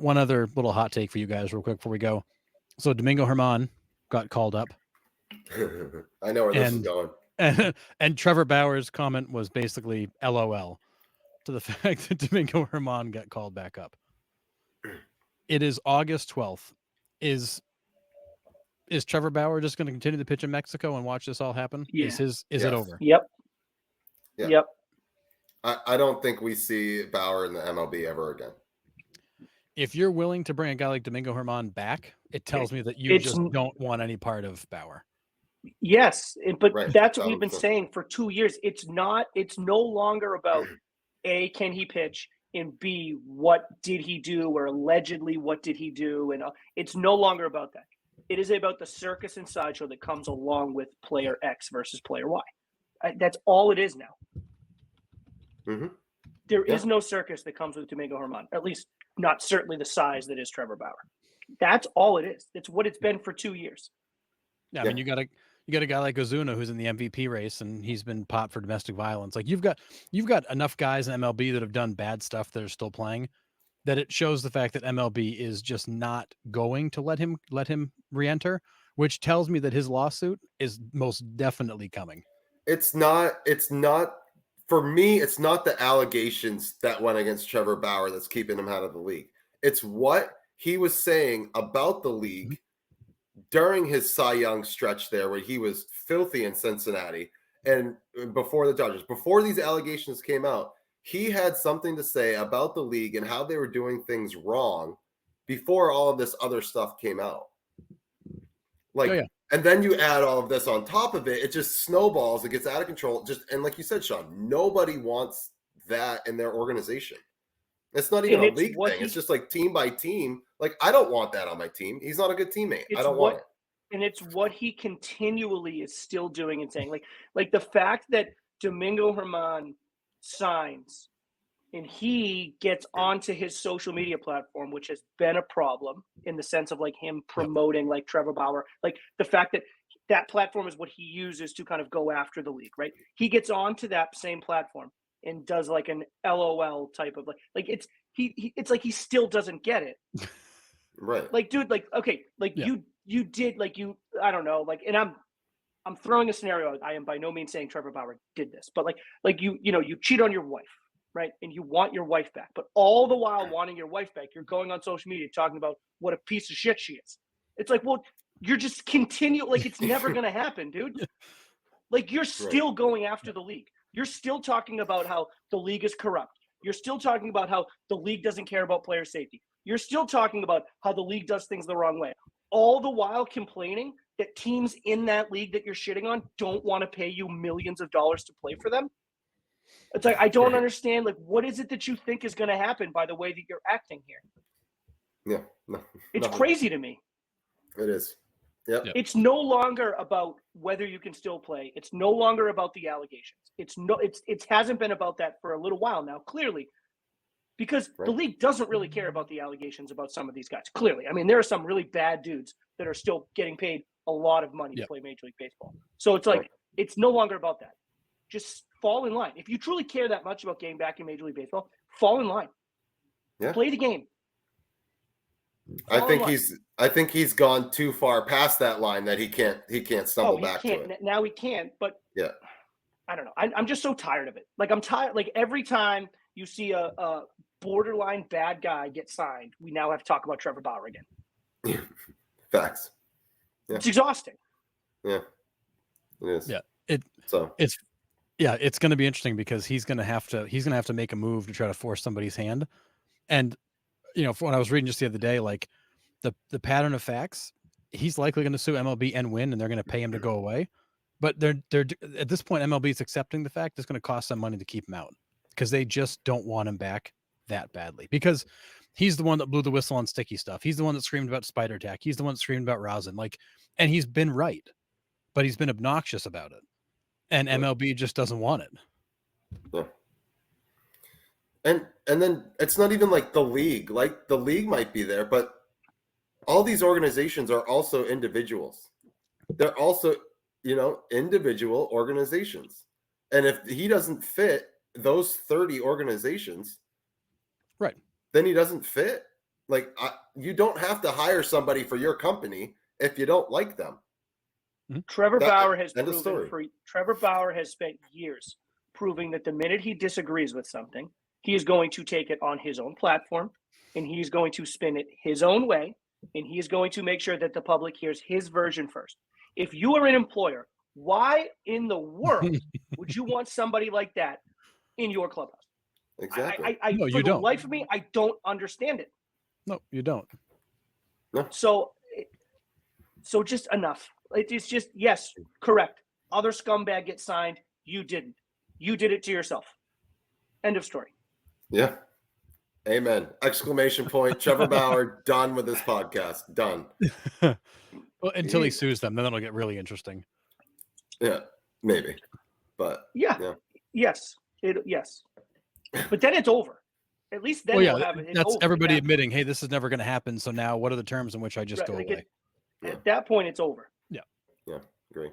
one other little hot take for you guys real quick before we go. So Domingo Herman got called up, I know where this is and going. and Trevor Bauer's comment was basically LOL to the fact that Domingo Herman got called back up. It is August 12th. Is Trevor Bauer just going to continue to pitch in Mexico and watch this all happen? Yeah. Is it Yes. over? Yep. Yeah. Yep. I don't think we see Bauer in the MLB ever again. If you're willing to bring a guy like Domingo Herman back, it tells me that you It's- just don't want any part of Bauer. Yes, but Right. that's what we've been 1,000%. saying for 2 years. It's no longer about A, can he pitch, and B, what did he do, or allegedly what did he do, and it's no longer about that. It is about the circus and sideshow that comes along with player X versus player Y. That's all it is now. Mm-hmm. There is no circus that comes with Domingo Herman, at least not certainly the size that is Trevor Bauer. That's all it is. It's what it's been for 2 years. Yeah, I mean, you got a guy like Ozuna who's in the MVP race and he's been popped for domestic violence. Like you've got enough guys in MLB that have done bad stuff that are still playing, that it shows the fact that MLB is just not going to let him re-enter, which tells me that his lawsuit is most definitely coming. It's not for me, it's not the allegations that went against Trevor Bauer that's keeping him out of the league. It's what he was saying about the league during his Cy Young stretch there, where he was filthy in Cincinnati and before the Dodgers. Before these allegations came out, he had something to say about the league and how they were doing things wrong before all of this other stuff came out. And then you add all of this on top of it, it just snowballs, it gets out of control. And like you said, Sean, nobody wants that in their organization. It's not even a league thing. It's just like team by team. Like, I don't want that on my team. He's not a good teammate. I don't want it. And it's what he continually is still doing and saying. Like the fact that Domingo Herman signs and he gets onto his social media platform, which has been a problem in the sense of like him promoting like Trevor Bauer, like the fact that that platform is what he uses to kind of go after the league, right? He gets onto that same platform and does like an LOL type of like it's like he still doesn't get it. Right. Like, dude, like, okay, like you did, like I don't know, like, and I'm throwing a scenario. I am by no means saying Trevor Bauer did this, but like you cheat on your wife, right? And you want your wife back, but all the while wanting your wife back, you're going on social media talking about what a piece of shit she is. It's like, well, you're just like it's never going to happen, dude. Like you're still going after the league. You're still talking about how the league is corrupt. You're still talking about how the league doesn't care about player safety. You're still talking about how the league does things the wrong way. All the while complaining that teams in that league that you're shitting on don't want to pay you millions of dollars to play for them. It's like, I don't understand. Like, what is it that you think is going to happen by the way that you're acting here? Yeah. No, it's crazy to me. It is. Yep. It's no longer about whether you can still play. It's no longer about the allegations. It hasn't been about that for a little while now, clearly, because the league doesn't really care about the allegations about some of these guys. Clearly. I mean, there are some really bad dudes that are still getting paid a lot of money to play Major League Baseball. So it's like, it's no longer about that. Just fall in line. If you truly care that much about getting back in Major League Baseball, fall in line. Yeah. Play the game. I think he's gone too far past that line that he can't stumble back to it. Now he can't, but yeah. I don't know. I'm just so tired of it. Like I'm tired. Like every time you see a borderline bad guy get signed, we now have to talk about Trevor Bauer again. Facts. Yeah. It's exhausting. Yeah. It is. Yeah. It's going to be interesting because he's going to have to make a move to try to force somebody's hand. And when I was reading just the other day, like the pattern of facts, he's likely going to sue MLB and win, and they're going to pay him to go away. But they're at this point, MLB is accepting the fact it's going to cost them money to keep him out because they just don't want him back that badly. Because he's the one that blew the whistle on sticky stuff. He's the one that screamed about spider tack. He's the one that screamed about rosin. And he's been right, but he's been obnoxious about it. And MLB just doesn't want it. Yeah. And then it's not even like the league. Like the league might be there, but all these organizations are also individuals. They're also, individual organizations. And if he doesn't fit those 30 organizations, right, then he doesn't fit. Like, you don't have to hire somebody for your company if you don't like them. Trevor Bauer has End of story. Trevor Bauer has spent years proving that the minute he disagrees with something, he is going to take it on his own platform, and he's going to spin it his own way, and he is going to make sure that the public hears his version first. If you are an employer, why in the world would you want somebody like that in your clubhouse? Exactly. No, for you the don't. life of me, I don't understand it. No, you don't. No. So just enough. It's just, yes, correct. Other scumbag gets signed. You didn't. You did it to yourself. End of story. Yeah. Amen. Exclamation point. Trevor Bauer, done with this podcast. Done. Well, until he sues them, then it'll get really interesting. Yeah, maybe. But yeah. Yes. Yes. But then it's over. At least then we'll have it. That's everybody admitting, hey, this is never going to happen. So now what are the terms in which I just go away? At that point, it's over. Yeah. Yeah, agree.